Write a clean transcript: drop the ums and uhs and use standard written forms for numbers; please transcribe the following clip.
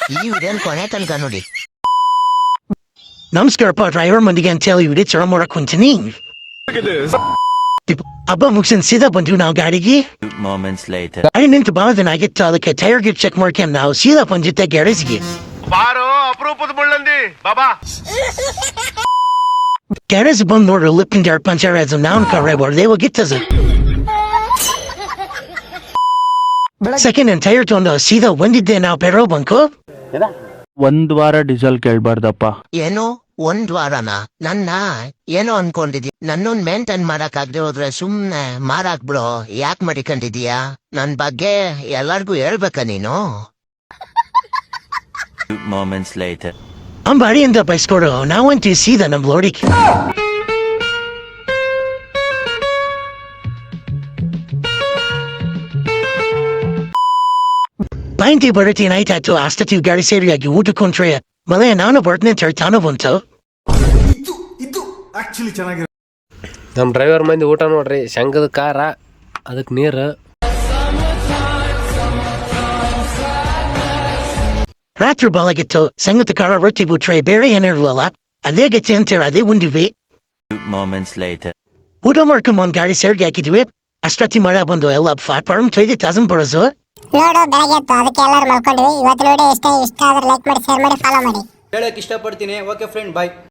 ಈ ವಿಡಿಯೋನ ಕೊನೆ ತನಕ ನೋಡಿ. ನಮಸ್ಕಾರಪ್ಪ ಡ್ರೈವರ್ ಮಂದಿಗೆ ಅಂತ ಹೇಳಿ ವಿಡಿಯೋ ಚಲೋ ಮಾಡಕ್ ಹೊಂತೀನಿ. ಹಬ್ಬ ಮುಗಿಸಿನ ಸೀದಾ ಬಂದ್ವಿ ನಾವು ಗಾಡಿಗೆ. ಅಲ್ಲಿ ನಿಂತು ಭಾಳ ದಿನ ಆಗಿತ್ತು, ಅದಕ್ಕೆ ಟೈರ್ ಗಿಟ್ ಚೆಕ್ ಮಾಡ್ಕೊಂಡು ನಾವು ಸೀದಾ ಬಂದಿದ್ದೆ ಗ್ಯಾರೇಜ್ಗೆ. ಅಪರೂಪದ ಮುಳ್ಳಂದಿ ಬಾಬಾ ಗ್ಯಾರೇಜ್ ಬಂದು ನೋಡ್ರಿ ಲಿಪ್ಪಿನ ಟೈರ್ ಪಂಚರ್ ಆಯ್ತು. ನಾವು ಕರೆ ಬರ್ದೆ ಹೋಗಿತ್ತದ ಸೆಕೆಂಡ್ ಹ್ಯಾಂಡ್ ಟೈರ್ ತಗೊಂಡು ಸೀದಾ ಬಂದಿದ್ದೆ ನಾವು ಪೆಟ್ರೋಲ್ ಬಂಕ್. ಒಂದ್ ವಾರ ಡೀಸೆಲ್ ಕೇಳ್ಬಾರ್ದಪ್ಪ. ಏನೋ 1 ವಾರನ ನನ್ನ ಏನೋ ಅನ್ಕೊಂಡಿದ್ದಿ. ನನ್ನೊಂದ್ ಮೇಂಟೈನ್ ಮಾಡಕ್ ಆಗದೆ ಹೋದ್ರೆ ಸುಮ್ನೆ ಮಾರಾಕ್ ಬಿಡೋ. ಯಾಕೆ ಮಾಡಿಕೊಂಡಿದೀಯಾ? ನನ್ ಬಗ್ಗೆ ಎಲ್ಲಾರ್ಗು ಹೇಳ್ಬೇಕ ನೀನು? ಅಂಬಾಡಿಯಿಂದ ಬೈಸ್ಕೊಡು, ನಾವಂತೀವಿ ಸೀದಾ ನಮ್ ಲೋಡಿಗೆ. ಪಾಯಿಂಟಿ ಬರತಿ ಏನಾಯ್ತಾಯ್ತು, ಅಷ್ಟೊತ್ತಿಗೆ ಗಾಡಿ ಸೇರಿಯಾಗಿ ಊಟಕ್ಕೊಂಡ್ರೆ ಮಳೆ ನಾನು ಬರ್ತೀನಿ ಅಂತ ಹೇಳಿ ತಾನು ಬಂತು. ನಮ್ಮ ಡ್ರೈವರ್ ಮಂದಿ ಊಟ ನೋಡ್ರಿ, ಶಂಗದ ಖಾರ, ಅದಕ್ಕೆ ನೀರು. ರಾತ್ರಿ ಬಾಲಾಗಿತ್ತು, ಸಂಗತ ಖಾರ ರೊಟ್ಟಿ ಬಿಟ್ರೆ ಬೇರೆ ಏನಿರಲಿಲ್ಲ. ಅದೇ ಗತಿ ಅಂತೇಳಿ ಅದೇ ಉಂಡಿವಿ. ಊಟ ಮಾಡ್ಕೊಂಡ್ ಗಾಡಿ ಸೇರ್ಗೆ ಹಾಕಿದ್ವಿ. ಅಷ್ಟೊತ್ತಿ ಮಳೆ ಬಂದು ಎಲ್ಲ ಪ್ಲಾಟ್ಫಾರ್ಮ್ 20,000 ಬರೋದು. ನೋಡು ಬೆಳಗ್ಗೆ ಎತ್ತು, ಅದಕ್ಕೆ ಎಲ್ಲರೂ ಮಲ್ಕೊಂಡಿವಿ. ಇವತ್ತು ನೋಡಿ ಇಷ್ಟ ಆದ್ರೆ ಲೈಕ್ ಮಾಡಿ, ಶೇರ್ ಮಾಡಿ, ಫಾಲೋ ಮಾಡಿ. ಹೇಳಕ್ ಇಷ್ಟಪಡ್ತೀನಿ. ಓಕೆ ಫ್ರೆಂಡ್, ಬಾಯ್.